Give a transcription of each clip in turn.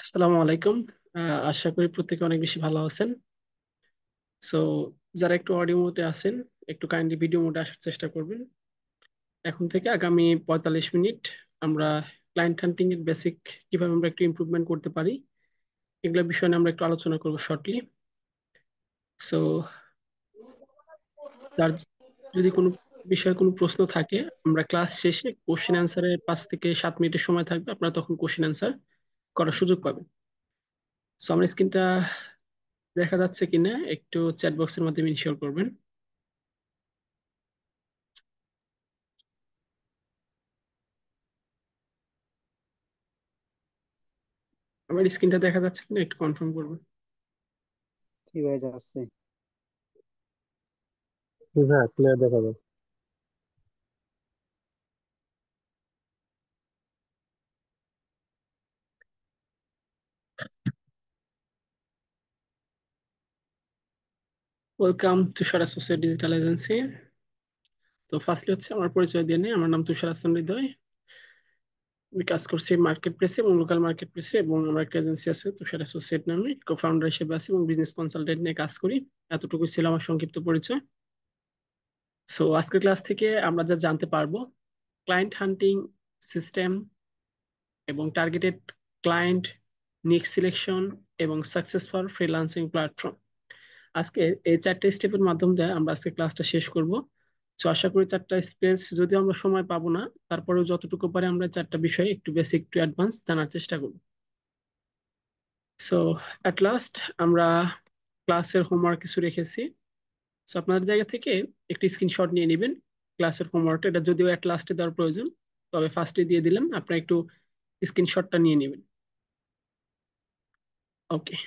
আসসালামু আলাইকুম। আশা করি প্রত্যেকে অনেক বেশি ভালো আছেন। সো যারা একটু অডিও মোডে আছেন, একটু কাইন্ডলি ভিডিও মোডে আসার চেষ্টা করবেন। এখন থেকে আগামী 45 মিনিট আমরা ক্লায়েন্ট হান্টিং এর বেসিক কিভাবে আমরা একটু ইমপ্রুভমেন্ট করতে পারি এগুলো বিষয় নিয়ে আমরা একটু আলোচনা করবো শর্টলি। সো তার যদি কোনো বিষয়ে কোনো প্রশ্ন থাকে, আমরা ক্লাস শেষে কোশ্চেন অ্যান্সারের 5 থেকে 7 মিনিটের সময় থাকবে, আপনারা তখন কোশ্চেন অ্যান্সার করার সুযোগ পাবেন। সো আমার স্ক্রিনটা দেখা যাচ্ছে কিনা একটু চ্যাট বক্সের মাধ্যমে ইনশিওর করবেন। আমার স্ক্রিনটা দেখা যাচ্ছে কিনা একটু কনফার্ম করবেন। জি ভাই যাচ্ছে। হ্যাঁ, ক্লিয়ার দেখা যায়। ওয়েলকাম তুষার অ্যাসোসিয়েট ডিজিটাল এজেন্সি। তো ফার্স্টলি হচ্ছে আমার পরিচয় দিয়ে নিই। আমার নাম তুষার হাসান হৃদয়। আমি কাজ করছি মার্কেট প্লেসে এবং লোকাল মার্কেট প্লেসে, এবং আমার একটা এজেন্সি আছে তুষার অ্যাসোসিয়েট নামে, কো ফাউন্ডার হিসেবে আছি এবং বিজনেস কনসালটেন্ট নিয়ে কাজ করি। এতটুকু ছিল আমার সংক্ষিপ্ত পরিচয়। সো আজকের ক্লাস থেকে আমরা যা জানতে পারবো, ক্লায়েন্ট হান্টিং সিস্টেম এবং টার্গেটেড ক্লায়েন্ট, নিক সিলেকশন এবং সাকসেসফুল ফ্রিল্যান্সিং প্ল্যাটফর্ম। আজকে এই 4টে স্টেপের মাধ্যম দিয়ে আমরা আজকে ক্লাসটা শেষ করব। তো আশা করি 4টা স্পেস যদিও আমরা সময় পাবো না, তারপরেও যতটুকু পারে আমরা 4টা বিষয়ে একটু বেসিক টু অ্যাডভান্স জানার চেষ্টা করব। সো অ্যাট লাস্ট আমরা ক্লাসের হোমওয়ার্ক কিছু রেখেছি। সো আপনাদের জায়গা থেকে একটি স্ক্রিনশট নিয়ে নেবেন ক্লাসের হোমওয়ার্ক। এটা যদিও অ্যাট লাস্টে দেওয়ার প্রয়োজন, তবে ফার্স্টে দিয়ে দিলাম, আপনারা একটু স্ক্রিনশটটা নিয়ে নেবেন। ওকে।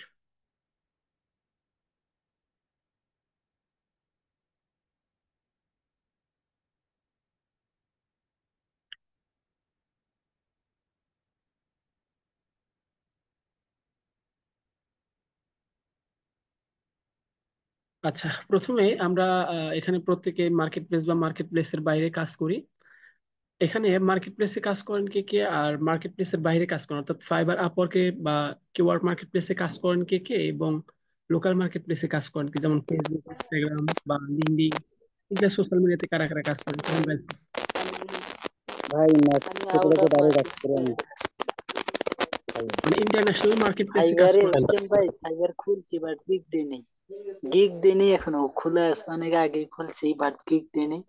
আচ্ছা, প্রথমে আমরা এখানে প্রত্যেকে মার্কেট প্লেস বা মার্কেট প্লেসের বাইরে কাজ করি। এখানে মার্কেট প্লেসে কাজ করেন কে কে, আর মার্কেট প্লেসের বাইরে কাজ করেন অর্থাৎ ফাইবার আপওয়ার্কে বা কিওয়ার্ক মার্কেট প্লেসে কাজ করেন কে কে, এবং লোকাল মার্কেট প্লেসে কাজ করেন কি, যেমন ফেসবুক, ইনস্টাগ্রাম বা লিঙ্কডইন, এগুলো সোশ্যাল মিডিয়াতে কারা কারা কাজ করেন হ্যান্ড রাইজ। ভাই নেট কেটে কেটে বাইরে কাটতে পারি আমি। মানে ইন্টারন্যাশনাল মার্কেট প্লেসে কাজ ফাইবারে করেন। বুঝছেন ভাই, ফাইবার খুলছি বাট গিগ দিই নেই। গিগ দিই নেই, এখনো খোলা আছে, অনেক আগেই খুলছি বাট গিগ দিই নেই।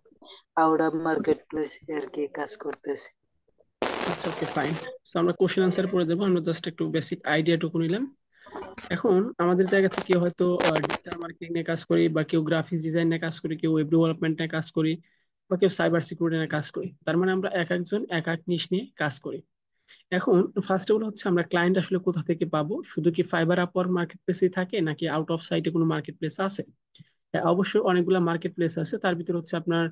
আউট অফ মার্কেট প্লেস আর কি কাজ করতেছি। আচ্ছা, ওকে, ফাইন। সো আমরা কোশ্চেন আনসার পড়ে দেবো, আমরা জাস্ট একটু বেসিক আইডিয়াটুকু নিলাম। এখন আমাদের জায়গা থেকে হয়তো ডিজিটাল মার্কেটিং নিয়ে কাজ করি, বা কেউ গ্রাফিক্স ডিজাইন নিয়ে কাজ করি, কেউ ওয়েব ডেভেলপমেন্ট নিয়ে কাজ করি, বা কেউ সাইবার সিকিউরিটি নিয়ে কাজ করি। তার মানে আমরা এক একজন এক এক নিশ নিয়ে কাজ করি। এখন ফার্স্ট অফ অল হচ্ছে আমরা ক্লায়েন্ট আসলে কোথা থেকে পাবো, শুধু কি ফাইবার আপওয়ার্ক মার্কেট প্লেসেই থাকে নাকি আউট অফ সাইটে কোনো মার্কেট প্লেস আছে? হ্যাঁ, অবশ্যই অনেকগুলো মার্কেট প্লেস আছে। তার ভিতরে হচ্ছে আপনার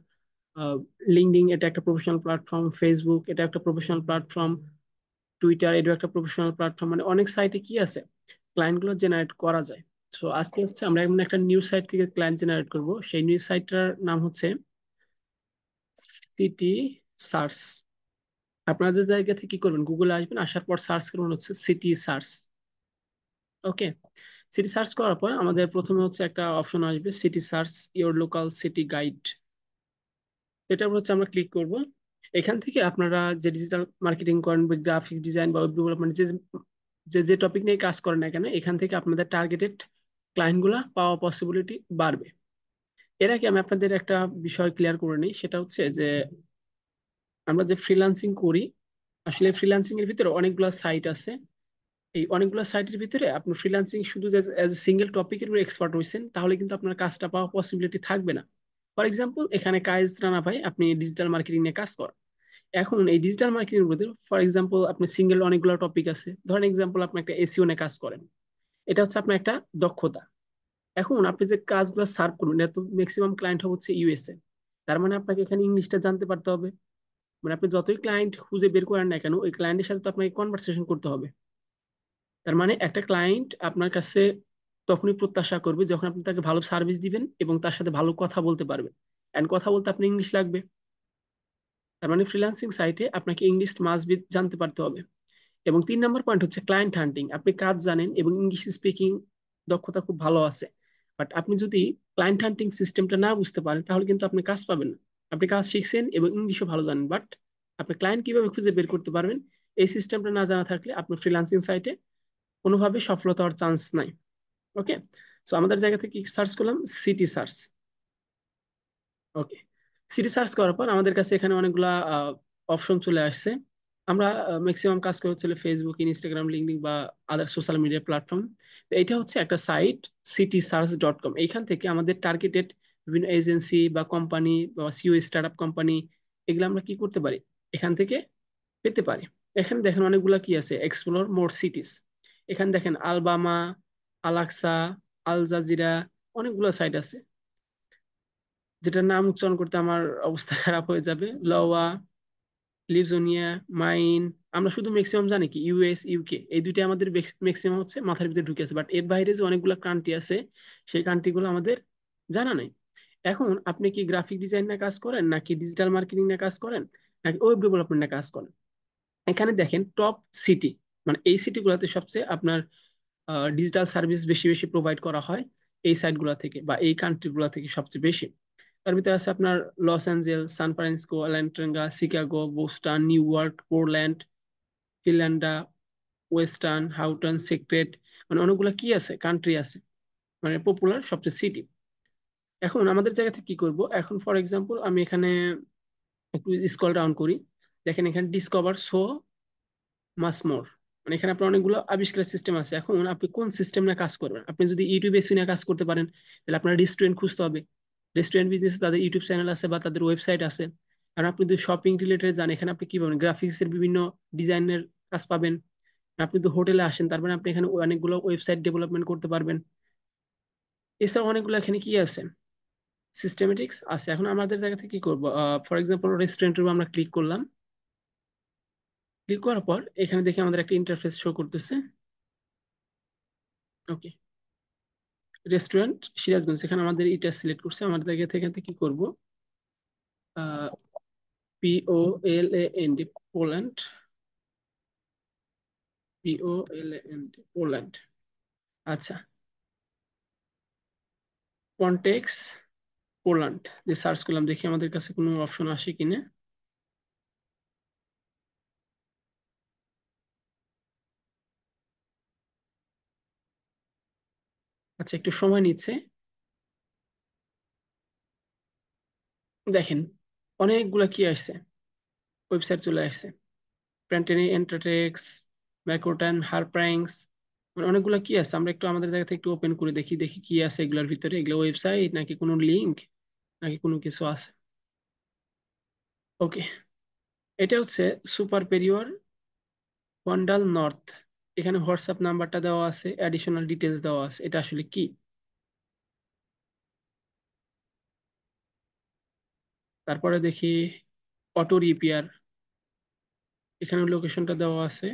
লিঙ্কডইন, এটা একটা প্রফেশনাল প্ল্যাটফর্ম, ফেসবুক এটা একটা প্রফেশনাল প্ল্যাটফর্ম, টুইটার এটা একটা প্রফেশনাল প্ল্যাটফর্ম, মানে অনেক সাইটে কি আছে, ক্লায়েন্ট গুলো জেনারেট করা যায়। তো আজকে হচ্ছে আমরা এমন একটা নিউজ সাইট থেকে ক্লায়েন্ট জেনারেট করব। সেই নিউজ সাইটটার নাম হচ্ছে সিটি সার্চ। আপনাদের জায়গা থেকে কি করবেন, গুগলে আসবেন, আসার পর সার্চ করবেন হচ্ছে সিটি সার্চ। ওকে। সিটি সার্চ করার পর আমাদের প্রথমে হচ্ছে একটা অপশন আসবে, city search your local city guide. এটার উপর হচ্ছে আমরা ক্লিক করব। এখান থেকে আপনারা যে ডিজিটাল মার্কেটিং করেন, গ্রাফিক ডিজাইন বা ওয়েব ডেভেলপমেন্ট, যে যে যে টপিক নিয়ে কাজ করেন না কেন, এখান থেকে আপনাদের টার্গেটেড ক্লায়েন্ট গুলা পাওয়া পসিবিলিটি বাড়বে। এর আগে আমি আপনাদের একটা বিষয় ক্লিয়ার করে নিই, সেটা হচ্ছে যে আমরা যে ফ্রিল্যান্সিং করি, আসলে ফ্রিল্যান্সিং এর ভিতরে অনেকগুলো সাইট আছে। এই অনেকগুলো সাইটের ভিতরে আপনি ফ্রিল্যান্সিং শুধু যে সিঙ্গেল টপিকের উপর এক্সপার্ট হয়েছেন, তাহলে কিন্তু আপনার কাজটা পাওয়ার পসিবিলিটি থাকবে না। ফর এক্সাম্পল, এখানে কায়েস রানা ভাই, আপনি ডিজিটাল মার্কেটিং নিয়ে কাজ করেন। এখন এই ডিজিটাল মার্কেটিং এর মধ্যে ফর এক্সাম্পল আপনি সিঙ্গেল অনেকগুলো টপিক আছে, ধরেন এক্সাম্পল আপনি একটা এসইও নিয়ে কাজ করেন, এটা হচ্ছে আপনার একটা দক্ষতা। এখন আপনি যে কাজগুলো সার্ভ করবেন, এটা তো ম্যাক্সিমাম ক্লায়েন্ট হচ্ছে ইউএসএ। তার মানে আপনাকে এখানে ইংলিশটা জানতে পারতে হবে। মানে আপনি যতই ক্লায়েন্ট খুঁজে বের করেন না কেন, ওই ক্লায়েন্টের সাথে তো আপনাকে কনভারসেশন করতে হবে। তার মানে একটা ক্লায়েন্ট আপনার কাছে তখনই প্রত্যাশা করবে যখন আপনি তাকে ভালো সার্ভিস দিবেন এবং তার সাথে ভালো কথা বলতে পারবেন। এন্ড কথা বলতে আপনি ইংলিশ লাগবে। তার মানে ফ্রিল্যান্সিং সাইটে আপনাকে ইংলিশ মাস্ট বি জানতে পারতে হবে। এবং 3 নম্বর পয়েন্ট হচ্ছে ক্লায়েন্ট হান্টিং। আপনি কাজ জানেন এবং ইংলিশ স্পিকিং দক্ষতা খুব ভালো আছে, বাট আপনি যদি ক্লায়েন্ট হান্টিং সিস্টেমটা না বুঝতে পারেন তাহলে কিন্তু আপনি কাজ পাবেন না। আপনি কাজ শিখছেন এবং ইংলিশও ভালো জানেন, বাট আপনি ক্লায়েন্ট কিভাবে খুঁজে বের করতে পারবেন এই সিস্টেমটা না জানা থাকলে আপনার ফ্রিল্যান্সিং সাইটে কোনোভাবে সফলতা হওয়ার চান্স নাই। ওকে, সো আমাদের জায়গা থেকে সার্চ করলাম সিটি সার্চ। ওকে, সিটি সার্চ করার পর আমাদের কাছে এখানে অনেকগুলা অপশন চলে আসছে। আমরা ম্যাক্সিমাম কাজ করে হচ্ছে ফেসবুক, ইনস্টাগ্রাম, লিঙ্কডইন বা আদার সোশ্যাল মিডিয়া প্ল্যাটফর্ম। এটা হচ্ছে একটা সাইট citysearch.com। এইখান থেকে আমাদের টার্গেটেড বিভিন্ন এজেন্সি বা কোম্পানি বা সিও স্টার্ট আপ কোম্পানি এগুলো আমরা কি করতে পারি, এখান থেকে পেতে পারি। এখানে দেখেন অনেকগুলা কি আছে, এক্সপ্লোর মোর সিটিজ। এখানে দেখেন আলবামা, আলাক্সা, আল জাজিরা, অনেকগুলো সাইট আছে যেটার নাম উচ্চারণ করতে আমার অবস্থা খারাপ হয়ে যাবে। লওয়া, লিজোনিয়া, মাইন। আমরা শুধু ম্যাক্সিমাম জানি কি ইউএস, ইউকে, এই দুইটা আমাদের ম্যাক্সিমাম হচ্ছে মাথার ভিতরে ঢুকে আছে, বাট এর বাইরে যে অনেকগুলো কান্ট্রি আছে সেই কান্ট্রি গুলো আমাদের জানা নাই। এখন আপনি কি গ্রাফিক ডিজাইন নিয়ে কাজ করেন, নাকি ডিজিটাল মার্কেটিং নিয়ে কাজ করেন, নাকি ওয়েব ডেভেলপমেন্ট নিয়ে কাজ করেন? এখানে দেখেন টপ সিটি, মানে এই সিটি গুলোতে সবচেয়ে আপনার ডিজিটাল সার্ভিস বেশি বেশি প্রোভাইড করা হয় এই সাইট গুলা থেকে বা এই কান্ট্রি গুলা থেকে সবচেয়ে বেশি। তার ভিতরে আছে আপনার Los Angeles, San Francisco, Atlanta, Chicago, Boston, New York, Portland, ফিনল্যান্ডা, ওয়েস্টার্ন, হাউটন, সিক্রেট, মানে অনেকগুলো কি আছে, কান্ট্রি আছে, মানে পপুলার সবচেয়ে সিটি। এখন আমাদের জায়গা থেকে কি করব, এখন ফর এক্সাম্পল আমি এখানে একটু স্ক্রল ডাউন করি। দেখেন এখানে ডিসকভার সো মাস মোর, মানে এখানে আপনার অনেকগুলো আবিষ্কার সিস্টেম আছে। এখন আপনি কোন সিস্টেম নিয়ে কাজ করবেন? আপনি যদি ইউটিউব এসি নিয়ে কাজ করতে পারেন তাহলে আপনার রেস্টুরেন্ট খুঁজতে হবে। রেস্টুরেন্ট বিজনেসে তাদের ইউটিউব চ্যানেল আছে বা তাদের ওয়েবসাইট আছে। আর আপনি যদি শপিং রিলেটেড জানেন, এখানে আপনি কি পাবেন, গ্রাফিক্স এর বিভিন্ন ডিজাইনের কাজ পাবেন। আর আপনি তো হোটেলে আসেন, তার মানে আপনি এখানে অনেকগুলো ওয়েবসাইট ডেভেলপমেন্ট করতে পারবেন। এছাড়া অনেকগুলো এখানে কি আছে, সিস্টেমেটিক্স আছে। এখন আমাদের জায়গা থেকে কি করবো, ফর এক্সাম্পল রেস্টুরেন্টের উপর আমরা ক্লিক করলাম। ক্লিক করার পর এখানে দেখে আমাদের একটা ইন্টারফেস শো করতেছে। ওকে, রেস্টুরেন্ট সিরাজগঞ্জ, এখানে আমাদের এটা সিলেক্ট করছে। আমাদের জায়গা থেকে কি করব, POLAND, পোল্যান্ড, POLAND পোল্যান্ড। আচ্ছা, কন্টেক্স পোল্যান্ড যে সার্চ করলাম, দেখি আমাদের কাছে কোনো অপশন আসে কিনা। আচ্ছা, একটু সময় নিচ্ছে। দেখেন অনেকগুলা কি আসছে, ওয়েবসাইট চলে আসছে। প্যান্টেনি, এন্টারটেক্স, ম্যাকোটান, হারপ্রাইংস, মানে অনেকগুলা কি আছে। আমরা একটু আমাদের জায়গা থেকে একটু ওপেন করে দেখি, দেখি কি আছে এগুলোর ভিতরে। এগুলো ওয়েবসাইট নাকি কোনো লিঙ্ক নাকি কোনো কিছু আছে? ওকে, এটা হচ্ছে সুপার পেরিয়র ওয়ান্ডাল নর্থ। এখানে হোয়াটসঅ্যাপ নাম্বারটা দেওয়া আছে, অ্যাডিশনাল ডিটেলস দেওয়া আছে। এটা আসলে কি? তারপরে দেখি অটো রিপেয়ার, এখানে লোকেশনটা দেওয়া আছে,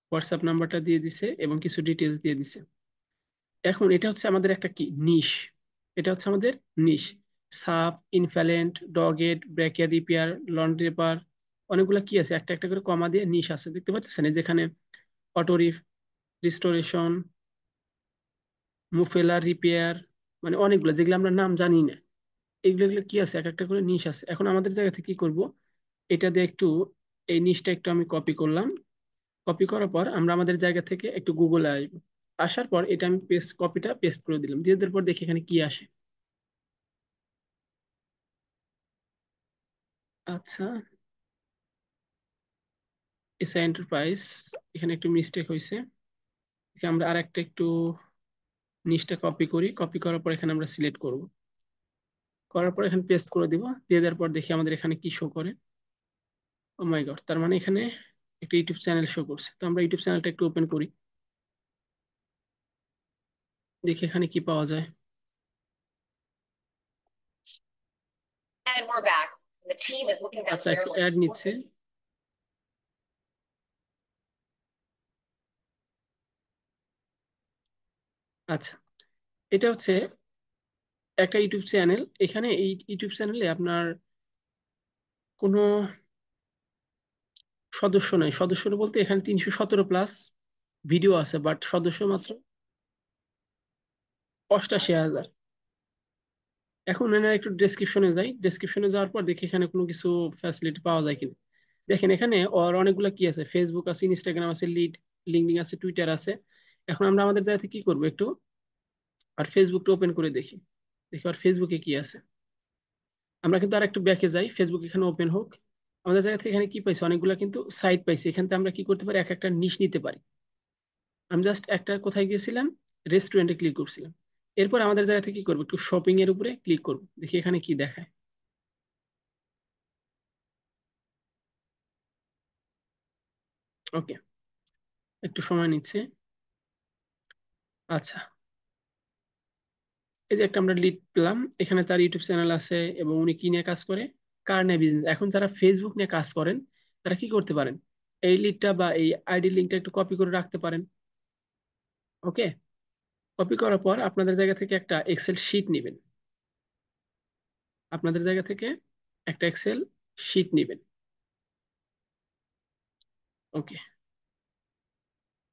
হোয়াটসঅ্যাপ নাম্বারটা দিয়ে দিছে এবং কিছু ডিটেলস দিয়ে দিছে। এখন এটা হচ্ছে আমাদের একটা কি নিশ, এটা হচ্ছে আমাদের নিশ। সাপ, ইনফ্যালেন্ট, ডগেট, ব্রেকিয়ার রিপেয়ার, লন্ড্রি রেপার, অনেকগুলো কি আছে, একটা একটা করে কমা দিয়ে নিশ আছে, দেখতে পাচ্ছেন? যেখানে অটো রিস্টোরেশন, মুফেলার রিপেয়ার, মানে অনেকগুলো যেগুলো আমরা নাম জানি না। এগুলো এগুলো কি আছে, এক একটা করে নিশ আছে। এখন আমাদের জায়গা থেকে কি করব, এটা দিয়ে একটু এই নিশটা একটু আমি কপি করলাম। কপি করার পর আমরা আমাদের জায়গা থেকে একটু গুগলে আসবো। আসার পর এটা আমি কপিটা পেস্ট করে দিলাম, দিয়ে দেওয়ার পর দেখি এখানে কি আসে। আচ্ছা, এসআই এন্টারপ্রাইজ, এখানে একটু মিস্টেক হয়েছে। আমরা আর একটা একটু নিচটা কপি করি। কপি করার পর এখানে আমরা সিলেক্ট করব, করার পর এখানে পেস্ট করে দিব। দিয়ে দেওয়ার পর দেখি আমাদের এখানে কি শো করে। ও মাই গড, তার মানে এখানে একটা ইউটিউব চ্যানেল শো করছে। তো আমরা ইউটিউব চ্যানেলটা একটু ওপেন করি, দেখি এখানে কি পাওয়া যায়। আচ্ছা, একটু অ্যাড নিচ্ছে। আচ্ছা, এটা হচ্ছে একটা ইউটিউব চ্যানেল। এখানে এই ইউটিউব চ্যানেলে আপনার কোনো সদস্য নয়, সদস্য বলতে এখানে 317+ ভিডিও আছে, বাট সদস্য মাত্র 88,000। এখন এখানে একটু ডেসক্রিপশনে যাই, ডেসক্রিপশনে যাওয়ার পর দেখি এখানে কোনো কিছু ফ্যাসিলিটি পাওয়া যায় কিনা। দেখেন এখানে ওর অনেকগুলো কি আছে, ফেসবুক আছে, ইনস্টাগ্রাম আছে, লিঙ্কডিন আছে, টুইটার আছে। এখন আমরা আমাদের জায়গাতে কি করবো, একটু আর ফেসবুকটা ওপেন করে দেখি, দেখি আর ফেসবুকে কি আছে। আমরা কিন্তু আর একটু ব্যাকে যাই, ফেসবুক এখানে ওপেন হোক। আমাদের জায়গা থেকে এখানে কি পাইছি, অনেকগুলো কিন্তু সাইট পাইছি। এখান থেকে আমরা কি করতে পারি, এক একটা নিশ নিতে পারি। আমি জাস্ট একটা কোথায় গিয়েছিলাম, রেস্টুরেন্টে ক্লিক করছিলাম। এরপর আমাদের জায়গা থেকে কি করবো, একটু শপিং এর উপরে ক্লিক করবো, দেখি এখানে কি দেখায়। ওকে, একটু সময় নিচ্ছে। আচ্ছা, এই যে একটা আমরা লিড পেলাম, এখানে তার ইউটিউব চ্যানেল আছে এবং উনি কি নিয়ে কাজ করে, কার নিয়ে বিজনেস। এখন যারা ফেসবুক নিয়ে কাজ করেন তারা কি করতে পারেন, এই লিডটা বা এই আইডি লিঙ্কটা একটু কপি করে রাখতে পারেন। ওকে, কপি করার পর আপনাদের জায়গা থেকে একটা এক্সেল শিট নেবেন, আপনাদের জায়গা থেকে একটা এক্সেল শিট নেবেন। ওকে,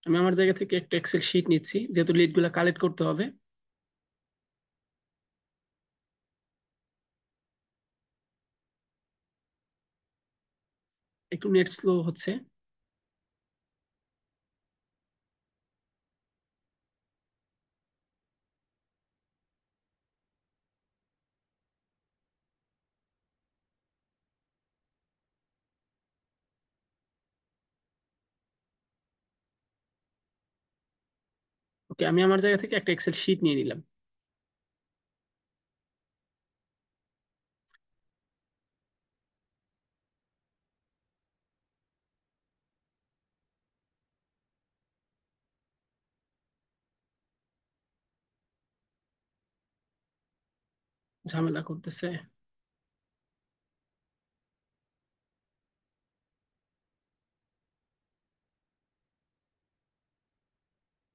আমি আমার জায়গা থেকে একটা এক্সেল শিট নিচ্ছি, যেহেতু লিডগুলো কালেক্ট করতে হবে। একটু নেট স্লো হচ্ছে। ওকে, আমি আমার জায়গা থেকে একটা এক্সেল শিট নিয়ে নিলাম। ঝামেলা করতেছে।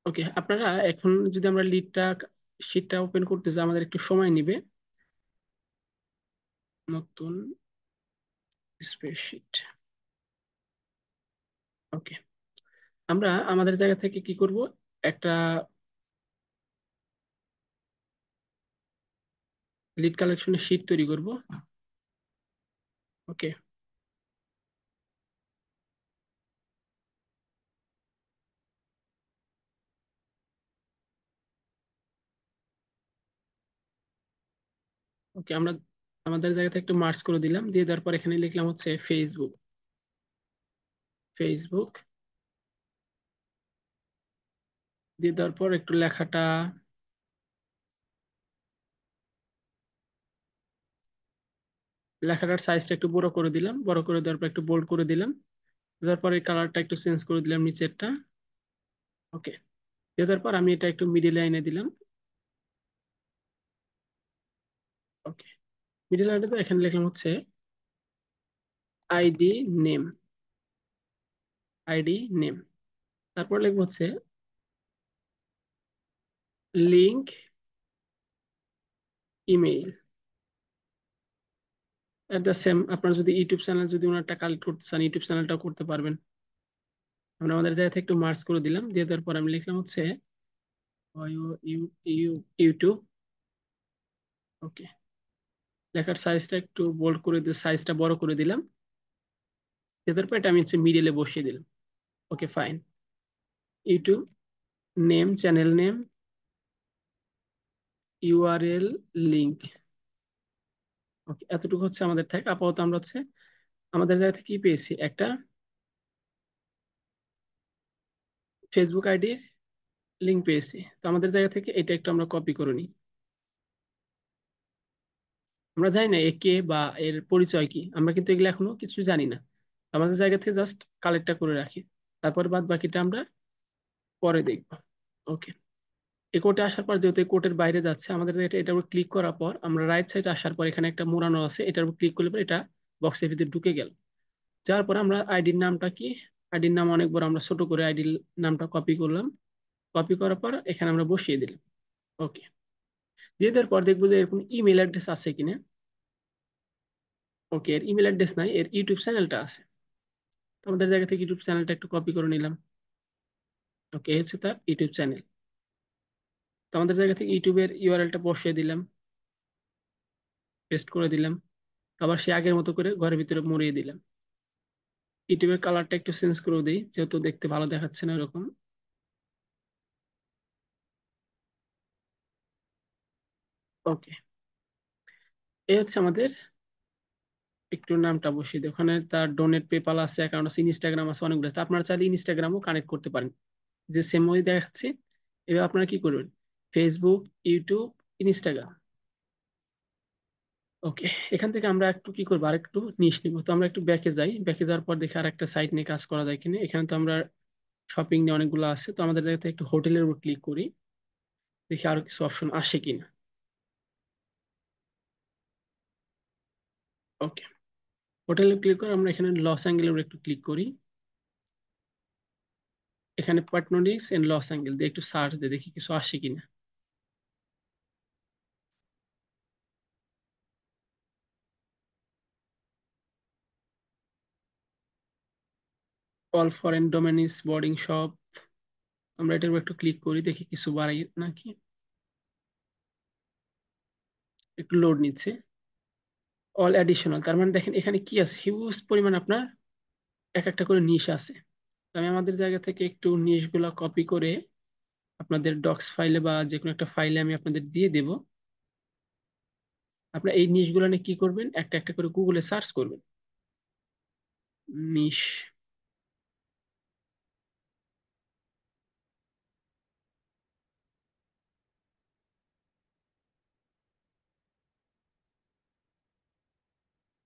ওকে, আপনারা এখন যদি আমরা লিডটা শিটটা ওপেন করতে যাই, আমাদের একটু সময় নিবে। নতুন স্প্রেডশিট। ওকে, আমরা আমাদের জায়গা থেকে কি করব, একটা লিড কালেকশনের শিট তৈরি করব। ওকে, ওকে, আমরা আমাদের জায়গা থেকে একটু মার্জ করে দিলাম, দিয়ে দেওয়ার পর এখানে লিখলাম হচ্ছে ফেসবুক, ফেসবুক দিয়ে দেওয়ার পর একটু লেখাটার সাইজটা একটু বড় করে দিলাম, বড় করে দেওয়ার পর একটু বোল্ড করে দিলাম, দেওয়ার পর এই কালারটা একটু চেঞ্জ করে দিলাম নিচেরটা। ওকে, দিয়ে দেওয়ার পর আমি এটা একটু মিডিল লাইনে দিলাম। ওকে, মিডিল লাইনে তো এখানে লিখলাম হচ্ছে আইডি নেম, আইডি নেম। তারপর লিখবো হচ্ছে link email. At the same, আপনার যদি ইউটিউব চ্যানেল যদি ওনারটা কালেক্ট করতে চান, ইউটিউব চ্যানেলটাও করতে পারবেন। আমরা আমাদের জায়গা থেকে একটু মার্জ করে দিলাম, দিয়ে দেওয়ার পর আমি লিখলাম হচ্ছে ইউটিউব। ওকে, লেখার সাইজটা একটু বোল্ড করে দিয়ে সাইজটা বড় করে দিলাম, দিয়ে দেওয়ার পর এটা আমি হচ্ছে মিডিলে বসিয়ে দিলাম। Okay fine, YouTube name, channel name, URL, link. Okay, এতটুকু হচ্ছে আমাদের থাকে। আপাতত আমরা হচ্ছে আমাদের জায়গা থেকে কি পেয়েছি, একটা ফেসবুক আইডির লিঙ্ক পেয়েছি। তো আমাদের জায়গা থেকে এটা একটু আমরা কপি করে নিই। আমরা জানি না এ কে বা এর পরিচয় কি, আমরা কিন্তু এগুলো এখনো কিছু জানি না। আমাদের জায়গা থেকে জাস্ট কালেক্টটা করে রাখি, তারপর বাদ বাকিটা আমরা পরে দেখবো। ওকে, এই কোর্টে আসার পর যেহেতু এই কোর্টের বাইরে যাচ্ছে, আমাদের এটার উপর ক্লিক করার পর আমরা রাইট সাইডে আসার পর এখানে একটা মোড়ানো আছে, এটার উপর ক্লিক করলে পর এটা বক্সের ভিতরে ঢুকে গেল। যাওয়ার পর আমরা আইডির নামটা কি, আইডির নাম অনেক বড়, আমরা ছোট করে আইডির নামটা কপি করলাম, কপি করার পর এখানে আমরা বসিয়ে দিলাম। ওকে, দিয়ে দেওয়ার পর দেখবো যে এরকম ইমেল অ্যাড্রেস আছে কিনা। ওকে, এর ইমেল অ্যাড্রেস নাই, এর ইউটিউব চ্যানেলটা আছে। তো আমাদের জায়গা থেকে ইউটিউব চ্যানেলটা একটু কপি করে নিলাম। ওকে, এই হচ্ছে তার ইউটিউব চ্যানেল। তো আমাদের জায়গা থেকে ইউটিউবের ইউআরএলটা বসিয়ে দিলাম, পেস্ট করে দিলাম। আবার সে আগের মতো করে ঘরের ভিতরে মুড়িয়ে দিলাম। ইউটিউবের কালারটা একটু চেঞ্জ করে দিই, যেহেতু দেখতে ভালো দেখাচ্ছে না এরকম। ওকে, এই হচ্ছে আমাদের, একটু নামটা বসিয়ে দিই। ওখানে তার ডোনেট, পেপাল আছে, অ্যাকাউন্ট আছে, ইনস্টাগ্রাম আছে, অনেকগুলো আছে। আপনারা চাইলে ইনস্টাগ্রামও কানেক্ট করতে পারেন, যে সেম ওয়ে দেখাচ্ছে। এবার আপনারা কি করবেন, ফেসবুক, ইউটিউব, ইনস্টাগ্রাম। ওকে, এখান থেকে আমরা একটু কি করবো, আর একটু নিশ নিব। তো আমরা একটু ব্যাকে যাই, ব্যাকে যাওয়ার পর দেখি আর একটা সাইট নিয়ে কাজ করা যায় কিনা। এখানে তো আমরা শপিং নিয়ে অনেকগুলো আছে, তো আমাদের জায়গাতে একটু হোটেলের উপর ক্লিক করি, দেখি আরো কিছু অপশন আসে কিনা। ওকে, হোটেলে ক্লিক করে আমরা এখানে লস অ্যাঙ্গেলের উপর একটু ক্লিক করি। এখানে পাটননিক্স এন্ড লস অ্যাঙ্গেল দিয়ে একটু সার্চ দিয়ে দেখি কিছু আসে কিনা। অল ফরেন ডোমেনিস বোর্ডিং শপ, আমরা এটার উপর একটু ক্লিক করি, দেখি কিছু বাড়াই নাকি। একটু লোড নিচ্ছে। অল অ্যাডিশনাল, তার মানে দেখেন এখানে কি আছে, হিউজ পরিমাণ আপনার এক একটা করে নিশ আছে। তো আমি আমাদের জায়গা থেকে একটু নিশ গুলা কপি করে আপনাদের ডক্স ফাইলে বা যে কোনো একটা ফাইলে আমি আপনাদের দিয়ে দেব। আপনার এই নিশ গুলা নিয়ে কি করবেন, একটা একটা করে গুগলে সার্চ করবেন। নিশ,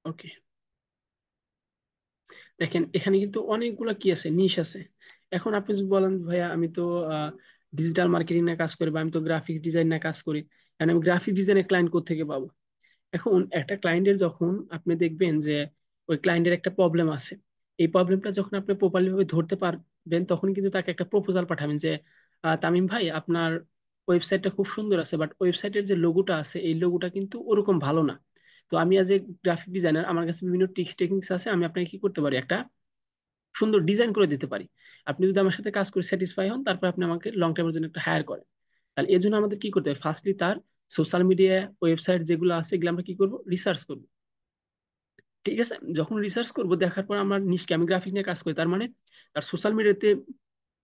ওকে, দেখেন এখানে কিন্তু অনেকগুলা কি আছে, নিশ আছে। এখন আপনি যদি বলেন ভাইয়া আমি তো ডিজিটাল মার্কেটিং নিয়ে কাজ করি, বা আমি তো গ্রাফিক্স ডিজাইন নিয়ে কাজ করি, এখন আমি গ্রাফিক্স ডিজাইনের ক্লায়েন্ট কোত্থেকে পাবো? এখন একটা ক্লায়েন্টের যখন আপনি দেখবেন যে ওই ক্লায়েন্টের একটা প্রবলেম আছে, এই প্রবলেমটা যখন আপনি প্রপারলি ভাবে ধরতে পারবেন, তখন কিন্তু তাকে একটা প্রপোজাল পাঠাবেন যে তামিম ভাই, আপনার ওয়েবসাইটটা খুব সুন্দর আছে, বাট ওয়েবসাইটের যে লোগোটা আছে এই লোগোটা কিন্তু ওরকম ভালো না। তো আমি অ্যাজ এ গ্রাফিক ডিজাইনার, আমার কাছে বিভিন্ন টিক্স টেকনিক্স আছে, আমি আপনাকে কি করতে পারি, একটা সুন্দর ডিজাইন করে দিতে পারি। আপনি যদি আমার সাথে কাজ করে স্যাটিসফাই হন, তারপর আপনি আমাকে লং টাইমের জন্য একটা হায়ার করেন। তাহলে এর জন্য আমাদের কি করতে হবে, ফার্স্টলি তার সোশ্যাল মিডিয়া ওয়েবসাইট যেগুলো আছে এগুলো আমরা কি করব, রিসার্চ করব। ঠিক আছে, যখন রিসার্চ করব, দেখার পর আমরা নিশ্চয়ই, আমি গ্রাফিক নিয়ে কাজ করি, তার মানে তার সোশ্যাল মিডিয়াতে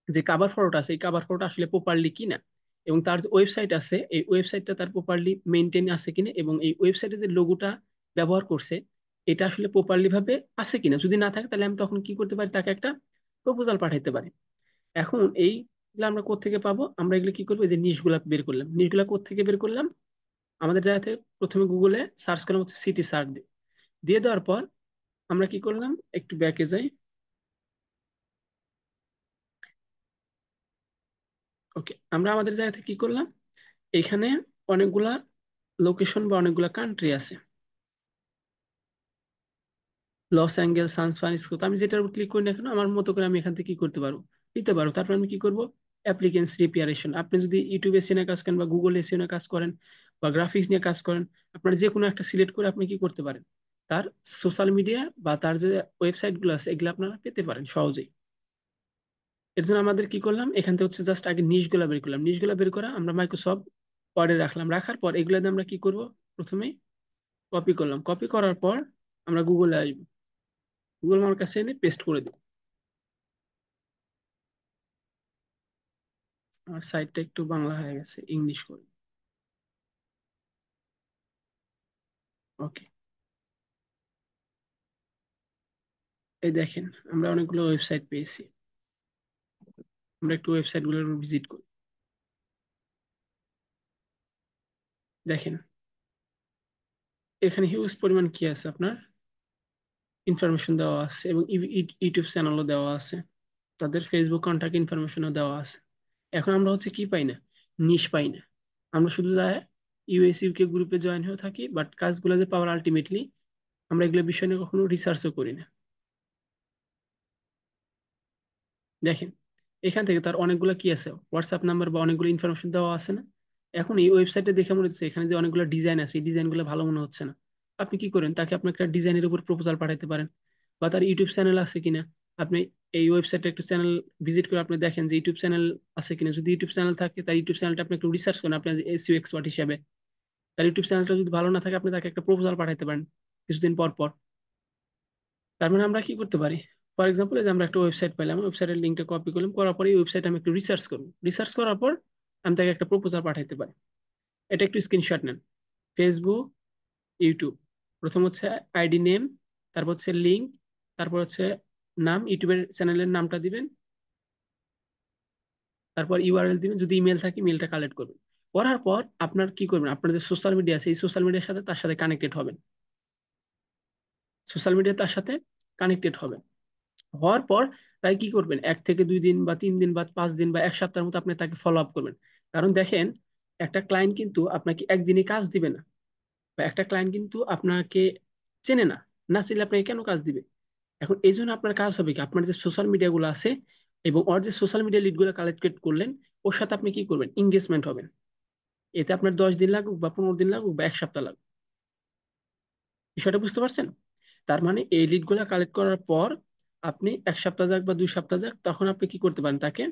যে কাভার ফটোটা আছে এই কাভার ফটোটা আসলে প্রপারলি কিনা, এবং তার যে ওয়েবসাইট আছে এই ওয়েবসাইটটা তার প্রপারলি মেনটেন আছে কিনা, এবং এই ওয়েবসাইটে যে লোগোটা ব্যবহার করছে এটা আসলে প্রপারলি ভাবে আছে কিনা। যদি না থাকে তাহলে আমি তখন কি করতে পারি, তাকে একটা প্রপোজাল পাঠাইতে পারি। এখন এইগুলো আমরা কোত্থেকে পাবো, আমরা এগুলো কি করবো, এই যে নিশগুলা বের করলাম, নিশগুলা কোত্থেকে বের করলাম, আমাদের জায়গা থেকে প্রথমে গুগলে সার্চ করলাম হচ্ছে সিটি সার্চ দিয়ে, দিয়ে দেওয়ার পর আমরা কি করলাম, একটু ব্যাকে যাই। ওকে, আমরা আমাদের জায়গা থেকে কি করলাম, এখানে অনেকগুলা লোকেশন বা অনেকগুলা কান্ট্রি আছে, লস অ্যাঞ্জেলস, সান ফ্রান্সিসকো। তো আমি যেটার উপর ক্লিক করি না কেন, আমার মতো করে আমি এখান থেকে কি করতে পারবো, নিতে পারবো। তারপর আমি কি করবো, অ্যাপ্লিকেন্স রিপিয়ারেশন। আপনি যদি ইউটিউবে এসিও নিয়ে কাজ করেন, বা গুগল এসিও নিয়ে কাজ করেন, বা গ্রাফিক্স নিয়ে কাজ করেন, আপনার যে কোনো একটা সিলেক্ট করে আপনি কি করতে পারেন, তার সোশ্যাল মিডিয়া বা তার যে ওয়েবসাইট গুলো আছে এগুলো আপনারা পেতে পারেন সহজেই। এর জন্য আমাদের কি করলাম, এখান থেকে হচ্ছে জাস্ট আগে নিশ গুলা বের করলাম, নিশ গুলা বের করা আমরা মাইক্রোসফট ওয়ার্ডে রাখলাম, রাখার পর এগুলো দিয়ে আমরা কি করব, প্রথমে কপি করলাম, কপি করার পর আমরা গুগলে আসবো, গুগল আমার কাছে এনে পেস্ট করে দিই। আমার সাইটটা একটু বাংলা হয়ে গেছে, ইংলিশ করি। ওকে, এই দেখেন আমরা অনেকগুলো ওয়েবসাইট পেয়েছি। আমরা একটু ওয়েবসাইট গুলোর ভিজিট করি। দেখেন এখানে হিউজ পরিমাণ কি আছে, আপনার ইনফরমেশন দেওয়া আছে, এবং ইউটিউব চ্যানেলও দেওয়া আছে, তাদের ফেসবুক কন্ট্যাক্ট ইনফরমেশনও দেওয়া আছে। এখন আমরা হচ্ছে কি পাই না, নিশ পাই না। আমরা শুধু যায় ইউএস ইউকে গ্রুপে জয়েন হয়ে থাকি, বাট কাজগুলো যে পাওয়ার আলটিমেটলি আমরা এগুলো বিষয় নিয়ে কখনো রিসার্চও করি না। দেখেন এখান থেকে তার অনেকগুলো কি আছে, হোয়াটসঅ্যাপ নাম্বার বা অনেকগুলো ইনফরমেশন দেওয়া আছে না। এখন এই ওয়েবসাইটে দেখে মনে হচ্ছে এখানে যে অনেকগুলো ডিজাইন আছে, এই ডিজাইনগুলো ভালো মনে হচ্ছে না। আপনি কি করেন, তাকে আপনি একটা ডিজাইনের উপর প্রপোজাল পাঠাতে পারেন, বা তার ইউটিউব চ্যানেল আছে কিনা, আপনি এই ওয়েবসাইটে একটু চ্যানেল ভিজিট করে আপনি দেখেন যে ইউটিউব চ্যানেল আছে কিনা। যদি ইউটিউব চ্যানেল থাকে, তার ইউটিউব চ্যানেলটা আপনি একটু রিসার্চ করেন আপনার এসইও এক্সপার্ট হিসেবে। তার ইউটিউব চ্যানেলটা যদি ভালো না থাকে, আপনি তাকে একটা প্রপোজাল পাঠাতে পারেন কিছুদিন পর পর। তার মানে আমরা কি করতে পারি, ফর এক্সাম্পল যে আমরা একটা ওয়েবসাইট পেলাম, ওয়েবসাইটের লিঙ্কটা কপি করলাম, করার পরে ওয়েবসাইট আমি একটু রিসার্চ করবো, রিসার্চ করার পর আমি তাকে একটা প্রপোজাল পাঠাতে পারি। এটা একটু স্ক্রিনশট নেন। ফেসবুক, ইউটিউব, প্রথম হচ্ছে আইডি নেম, তারপর হচ্ছে লিঙ্ক, তারপর হচ্ছে নাম, ইউটিউবের চ্যানেলের নামটা দিবেন, তারপর ইউআরএল দিবেন, যদি ইমেল থাকে ইমেলটা কালেক্ট করবেন। করার পর আপনার কি করবেন, আপনার যে সোশ্যাল মিডিয়া আছে এই সোশ্যাল মিডিয়ার সাথে তার সাথে কানেক্টেড হবেন, সোশ্যাল মিডিয়া তার সাথে কানেক্টেড হবেন। হওয়ার পর তাই কি করবেন, 1 থেকে 2 দিন বা 3 দিন বা 5 দিন বা 1 সপ্তাহের মতো আপনি তাকে ফলো আপ করবেন। কারণ দেখেন, একটা ক্লায়েন্ট কিন্তু আপনাকে একদিনে কাজ দিবে না, বা একটা ক্লায়েন্ট কিন্তু আপনাকে চেনে না, না চিনলে আপনাকে কেন কাজ দিবে। এখন এই জন্য আপনার কাজ হবে কি, আপনার যে সোশ্যাল মিডিয়া গুলো আছে এবং ওর যে সোশ্যাল মিডিয়া লিড গুলো কালেক্ট করলেন, ওর সাথে আপনি কি করবেন, এঙ্গেজমেন্ট হবেন। এতে আপনার 10 দিন লাগুক বা 15 দিন লাগুক বা 1 সপ্তাহ লাগুক। বিষয়টা বুঝতে পারছেন? তার মানে এই লিড গুলা কালেক্ট করার পর আপনি 1 সপ্তাহ যাক বা 2 সপ্তাহ যাক, তখন আপনি কি করতে পারেন, তাকে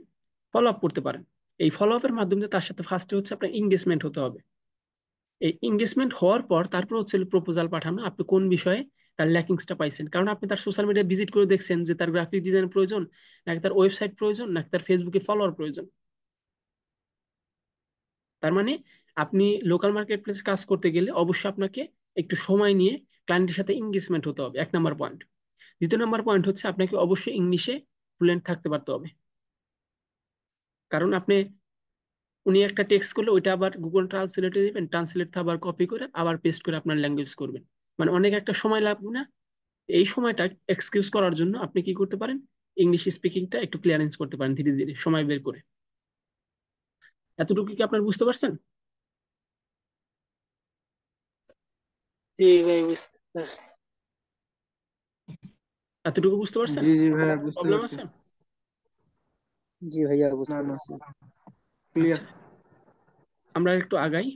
ফলো আপ করতে পারেন। এই ফলো আপের মাধ্যমে তার সাথে ফার্স্টে হচ্ছে আপনার এঙ্গেজমেন্ট হতে হবে। এই এঙ্গেজমেন্ট হওয়ার পর তারপর হচ্ছে প্রপোজাল পাঠানো, আপনি কোন বিষয়ে তার ল্যাকিংসটা পাইছেন। কারণ আপনি তার সোশ্যাল মিডিয়া ভিজিট করে দেখছেন যে তার গ্রাফিক ডিজাইন প্রয়োজন, নাকি তার ওয়েবসাইট প্রয়োজন, নাকি তার ফেসবুকে ফলোয়ার প্রয়োজন। তার মানে আপনি লোকাল মার্কেট প্লেস কাজ করতে গেলে অবশ্যই আপনাকে একটু সময় নিয়ে ক্লায়েন্টের সাথে এঙ্গেজমেন্ট হতে হবে, 1 নম্বর পয়েন্ট। দ্বিতীয় নম্বর পয়েন্ট হচ্ছে আপনাকে অবশ্যই ইংলিশে ফ্লুয়েন্ট থাকতে পারতে হবে। কারণ আপনি, উনি একটা টেক্সট করলে ওইটা আবার গুগল ট্রান্সলেটে দিবেন, ট্রান্সলেট আবার কপি করে আবার পেস্ট করে আপনার ল্যাঙ্গুয়েজ করবেন, মানে অনেক একটা সময় লাগবে না। এই সময়টা এক্সকিউজ করার জন্য আপনি কি করতে পারেন, ইংলিশ স্পিকিংটা একটু ক্লিয়ারেন্স করতে পারেন ধীরে ধীরে সময় বের করে। এতটুকু কি আপনার বুঝতে পারছেন? জি ভাই, বুঝতে পারছি। এতটুকু বুঝতে পারছেন? জি জি ভাইয়া বুঝতে প্রবলেম পারছি। আছে? জি ভাইয়া না বুঝতে না, পারছি। ক্লিয়ার। আচ্ছা, আমরা একটু আগাই।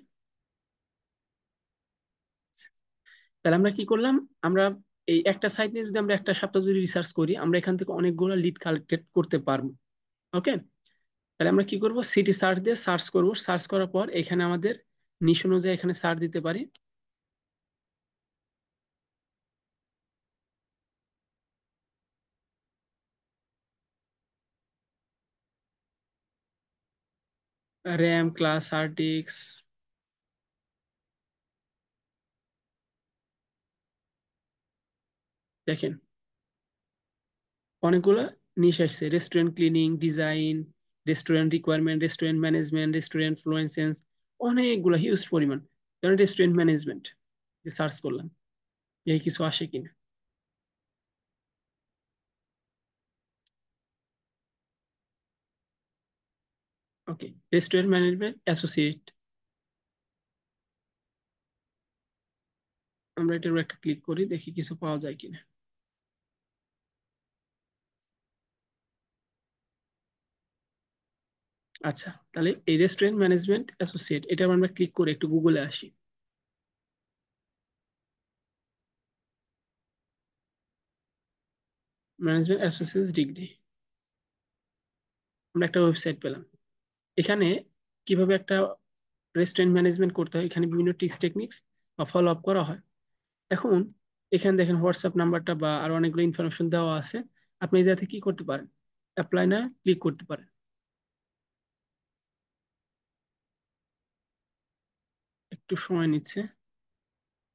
তাহলে আমরা কি করলাম, আমরা এই একটা সাইট নিয়ে যদি আমরা 1 সপ্তাহ যদি রিসার্চ করি, আমরা এখান থেকে অনেকগুলো লিড কালেক্টেড করতে পারবো। ওকে, তাহলে আমরা কি করব, সিটি সার্চ দিয়ে সার্চ করব, সার্চ করার পর এখানে আমাদের নিশ অনুযায়ী এখানে সার্চ দিতে পারি। র্যাম, ক্লাস, হার্ডিক্স, দেখেন অনেকগুলো নিশ আসছে, restaurant cleaning design, restaurant requirement, restaurant management, restaurant ফ্লুয়েন্সেন্স, অনেকগুলো হিউজ পরিমাণ। যেমন রেস্টুরেন্ট ম্যানেজমেন্ট সার্চ করলাম, এই কিছু আসে কিনা। ওকে, রেস্টুরেন্ট ম্যানেজমেন্ট অ্যাসোসিয়েট, আমরা এটার উপর একটা ক্লিক করি, দেখি কিছু পাওয়া যায় কিনা। আচ্ছা, তাহলে এই রেস্টুরেন্ট ম্যানেজমেন্ট অ্যাসোসিয়েট এটা আমরা ক্লিক করে একটু গুগলে আসি। ম্যানেজমেন্ট অ্যাসোসিয়েট ডিগ্রি, আমরা একটা ওয়েবসাইট পেলাম। এখানে কিভাবে একটা রেস্টুরেন্ট ম্যানেজমেন্ট করতে হয়, এখানে বিভিন্ন টিপস টেকনিক্স বা ফলো আপ করা হয়। এখন এখানে দেখেন হোয়াটসঅ্যাপ নাম্বারটা বা আরো অনেকগুলো ইনফরমেশন দেওয়া আছে। আপনি এই জায়গাতে কি করতে পারেন, অ্যাপ্লাই না ক্লিক করতে পারেন। একটু সময় নিচ্ছে।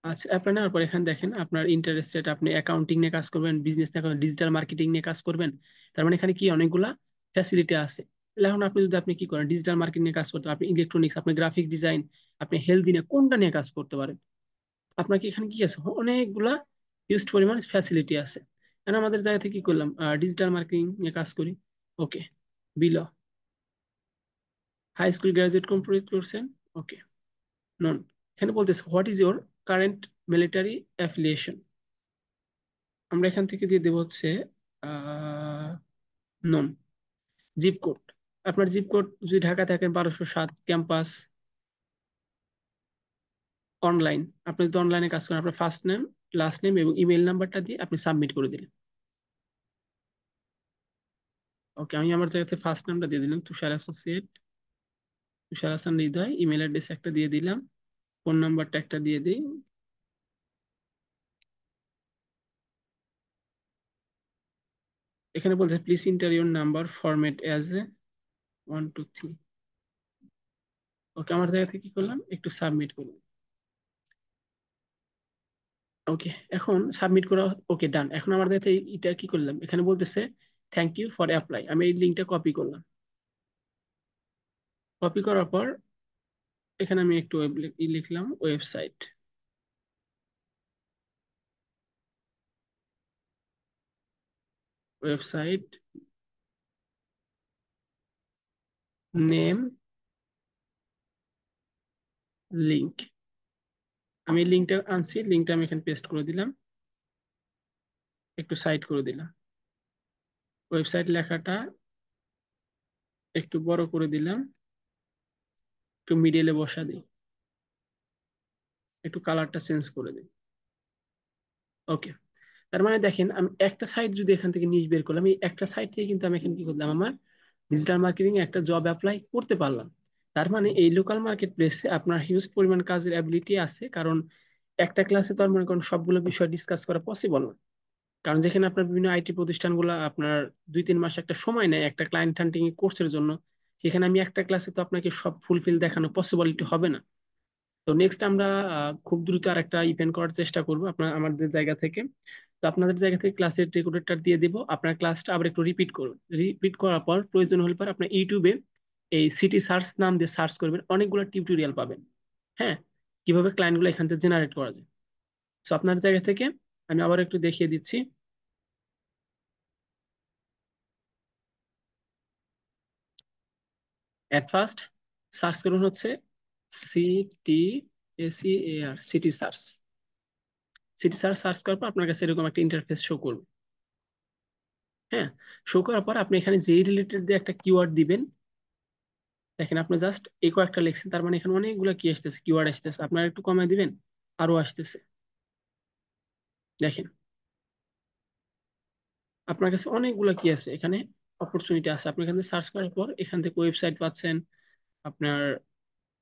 আচ্ছা, অ্যাপ্লাই নেওয়ার পর এখানে দেখেন আপনার ইন্টারেস্টেড, আপনি অ্যাকাউন্টিং নিয়ে কাজ করবেন, বিজনেস নিয়ে করবেন, ডিজিটাল মার্কেটিং নিয়ে কাজ করবেন। তার মানে এখানে কি অনেকগুলা ফ্যাসিলিটি আছে। তাহলে এখন আপনি যদি আপনি কি করেন, ডিজিটাল মার্কেটিং নিয়ে কাজ করতে, আপনি ইলেকট্রনিক্স, আপনি গ্রাফিক ডিজাইন, আপনি হেলথ নিয়ে কোনটা নিয়ে কাজ করতে পারেন, আপনার কি এখানে কি আছে, অনেকগুলা হিউজ পরিমাণ ফ্যাসিলিটি আছে। এখন আমাদের জায়গা থেকে কি করলাম, ডিজিটাল মার্কেটিং নিয়ে কাজ করি। Okay, below, high school graduate complete করছেন। Okay, none. এখানে বলতেছে what is your current military affiliation, আমরা এখান থেকে দিয়ে দেবো হচ্ছে নন। জিপ কোড, আপনার জিপ কোড যদি ঢাকা থাকেন 1207, ক্যাম্পাস, অনলাইন, আপনি যদি অনলাইনে কাজ করেন আপনার ফার্স্ট নেম, লাস্ট নেম এবং ইমেল নাম্বারটা দিয়ে আপনি সাবমিট করে দিলেন। ওকে, আমি আমার জায়গাতে ফার্স্ট নামটা দিয়ে দিলাম তুষার অ্যাসোসিয়েট, তুষার হাসান হৃদয়। ইমেল অ্যাড্রেস একটা দিয়ে দিলাম, ফোন নাম্বারটা একটা দিয়ে দিই। এখানে বলছে please inter your number format as a 1 2 3। ওকে, আমার জায়গা থেকে কি করলাম, একটু সাবমিট করলাম। ওকে, এখন সাবমিট করা, ওকে ডান। এখন আমার জায়গাতে এটা কি করলাম, এখানে বলতেছে থ্যাংক ইউ ফর অ্যাপ্লাই। আমি এই লিঙ্কটা কপি করলাম। কপি করার পর এখানে আমি একটু লিখলাম ওয়েবসাইট, ওয়েবসাইট নেম লিঙ্ক। আমি লিঙ্কটা আনছি, লিঙ্কটা আমি এখানে পেস্ট করে দিলাম, একটু সাইড করে দিলাম। ওয়েবসাইট লেখাটা একটু বড় করে দিলাম, একটু মিডিলে বসা দিই, একটু কালারটা চেঞ্জ করে দিই। ওকে, তার মানে দেখেন আমি একটা সাইট যদি এখান থেকে নিয়ে বের করলাম, এই একটা সাইট থেকে কিন্তু আমি এখানে কি করলাম, আমার ডিজিটাল মার্কেটিং এ একটা জব অ্যাপ্লাই করতে পারলাম। তার মানে এই লোকাল মার্কেট প্লেসে আপনার হিউজ পরিমাণ কাজের অ্যাবিলিটি আছে, কারণ একটা ক্লাসে তো আর মনে করেন সবগুলো বিষয় ডিসকাস করা পসিবল না। কারণ যেখানে আপনার বিভিন্ন আইটি প্রতিষ্ঠানগুলো আপনার 2 3 মাস একটা সময় নেয় একটা ক্লায়েন্ট হান্টিং কোর্সের জন্য, সেখানে আমি একটা ক্লাসে তো আপনাকে সব ফুলফিল দেখানো পসিবিলিটি হবে না। তো নেক্সট আমরা খুব দ্রুত আর একটা ইভেন্ট করার চেষ্টা করব আপনার আমাদের জায়গা থেকে। তো আপনাদের জায়গা থেকে ক্লাসের রেকর্ডারটা দিয়ে দিব, আপনার ক্লাসটা আবার একটু রিপিট করুন। রিপিট করার পর প্রয়োজন হলে পর আপনার ইউটিউবে এই সিটি সার্চ নাম দিয়ে সার্চ করবেন, অনেকগুলো টিউটোরিয়াল পাবেন। হ্যাঁ, কিভাবে ক্লায়েন্টগুলো এখান থেকে জেনারেট করা যায়। তো আপনার জায়গা থেকে আমি আবার একটু দেখিয়ে দিচ্ছি। এট ফার্স্ট সার্চ করুন হচ্ছে city, SEAR, city search. City search search করার পর আপনার কাছে এরকম একটা ইন্টারফেস শো করবে। হ্যাঁ, শো করার পর আপনি এখানে যেই রিলেটেড দিয়ে একটা কিওয়ার্ড দিবেন। দেখেন আপনি জাস্ট এই কয়েকটা লিখছেন, তার মানে এখানে অনেকগুলো কি আসতেছে, কিওয়ার্ড আসতেছে। আপনারা একটু কমায় দিবেন, আরো আসতেছে। দেখেন আপনার কাছে অনেকগুলো কি আছে এখানে, অপরচুনিটি আছে। আপনি এখানে সার্চ করার পর এখান থেকে ওয়েবসাইট পাচ্ছেন, আপনার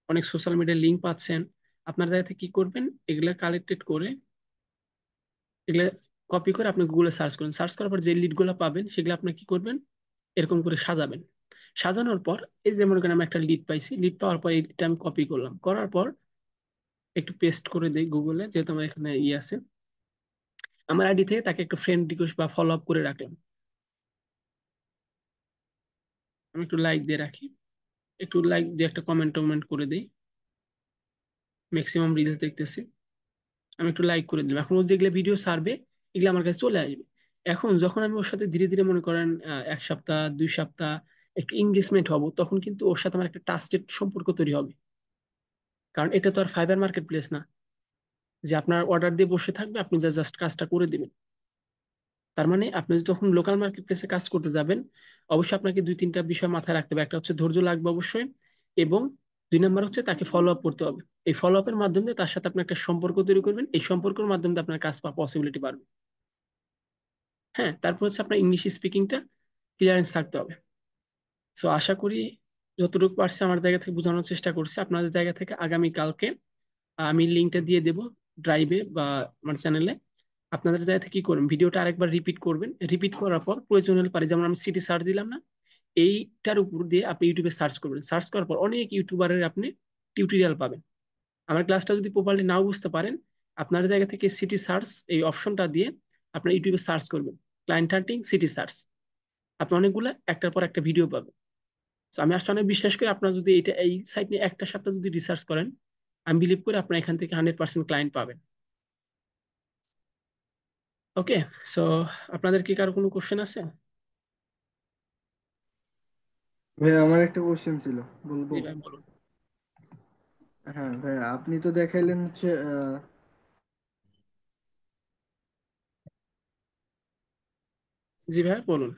অনেক সোশ্যাল মিডিয়ার লিঙ্ক পাচ্ছেন। আপনার জায়গা থেকে কি করবেন, এগুলা কালেক্টেড করে, এগুলা কপি করে আপনি গুগলে সার্চ করুন। সার্চ করার পর যে লিড গুলো পাবেন সেগুলো আপনি কি করবেন, এরকম করে সাজাবেন। সাজানোর পর এই যে মনে করেন আমি একটা লিড পাইছি, লিড পাওয়ার পর এই লিডটা আমি কপি করলাম, করার পর একটু পেস্ট করে দিই গুগলে, যেহেতু আমার এখানে আছে আমার আইডি থেকে, তাকে একটু ফ্রেন্ড রিকোয়েস্ট বা ফলো আপ করে রাখলাম। আমি একটু লাইক দিয়ে রাখি, একটু লাইক দিয়ে একটা কমেন্ট টমেন্ট করে দিই। ম্যাক্সিমাম রিলস দেখতেছি, আমি একটু লাইক করে দিলাম। এখন ও যেগুলো ভিডিও ছাড়বে এগুলো আমার কাছে চলে আসবে। এখন যখন আমি ওর সাথে ধীরে ধীরে মনে করেন 1 সপ্তাহ 2 সপ্তাহ একটু এঙ্গেজমেন্ট হব, তখন কিন্তু ওর সাথে আমার একটা ট্রাস্টেড সম্পর্ক তৈরি হবে। কারণ এটা তো আর ফাইবার মার্কেট প্লেস না যে আপনার অর্ডার দিয়ে বসে থাকবে, আপনি জাস্ট কাজটা করে দিবেন। তার মানে আপনি যখন লোকাল মার্কেট প্লেসে কাজ করতে যাবেন, অবশ্যই আপনাকে 2 3টা বিষয় মাথায় রাখতে হবে। একটা হচ্ছে ধৈর্য লাগবে অবশ্যই, এবং 2 নম্বর হচ্ছে তাকে ফলো আপ করতে হবে। এই ফলো আপের মাধ্যমে তার সাথে আপনি একটা সম্পর্ক তৈরি করবেন, এই সম্পর্কের মাধ্যমে আপনার কাজ পাওয়ার পসিবিলিটি বাড়বে। হ্যাঁ, তারপর হচ্ছে আপনার ইংলিশ স্পিকিংটা ক্লিয়ারেন্স থাকতে হবে। সো আশা করি যতটুকু পারছি আমার জায়গা থেকে বোঝানোর চেষ্টা করছি। আপনাদের জায়গা থেকে আগামী কালকে আমি লিঙ্কটা দিয়ে দেব ড্রাইভে বা আমার চ্যানেলে। আপনাদের জায়গা থেকে কি করবেন, ভিডিওটা আরেকবার রিপিট করবেন। রিপিট করার পর প্রয়োজন হলে পারে, যেমন আমি সিটি সার্চ দিলাম না, এইটার উপর দিয়ে আপনি ইউটিউবে সার্চ করবেন। সার্চ করার পর অনেক ইউটিউবারের আপনি টিউটোরিয়াল পাবেন। আমার ক্লাসটা যদি প্রপারলি নাও বুঝতে পারেন, আপনার জায়গা থেকে সিটি সার্চ এই অপশনটা দিয়ে আপনার ইউটিউবে সার্চ করবেন, ক্লায়েন্ট হান্টিং সিটি সার্চ। আপনি অনেকগুলো একটার পর একটা ভিডিও পাবেন। তো আমি আসলে অনেক বিশ্বাস করি আপনারা যদি এটা এই সাইট নিয়ে একটা সপ্তাহ যদি রিসার্চ করেন, আমি বিলিভ করি আপনার এখান থেকে 100% ক্লায়েন্ট পাবেন। ওকে, সো আপনাদের কি কারো কোনো কোশ্চেন আছে? ভাই আমার একটা কোশ্চেন ছিল, বলবো? জি ভাই বলুন। হ্যাঁ ভাই, আপনি তো দেখাইলেন হচ্ছে জি ভাই বলুন।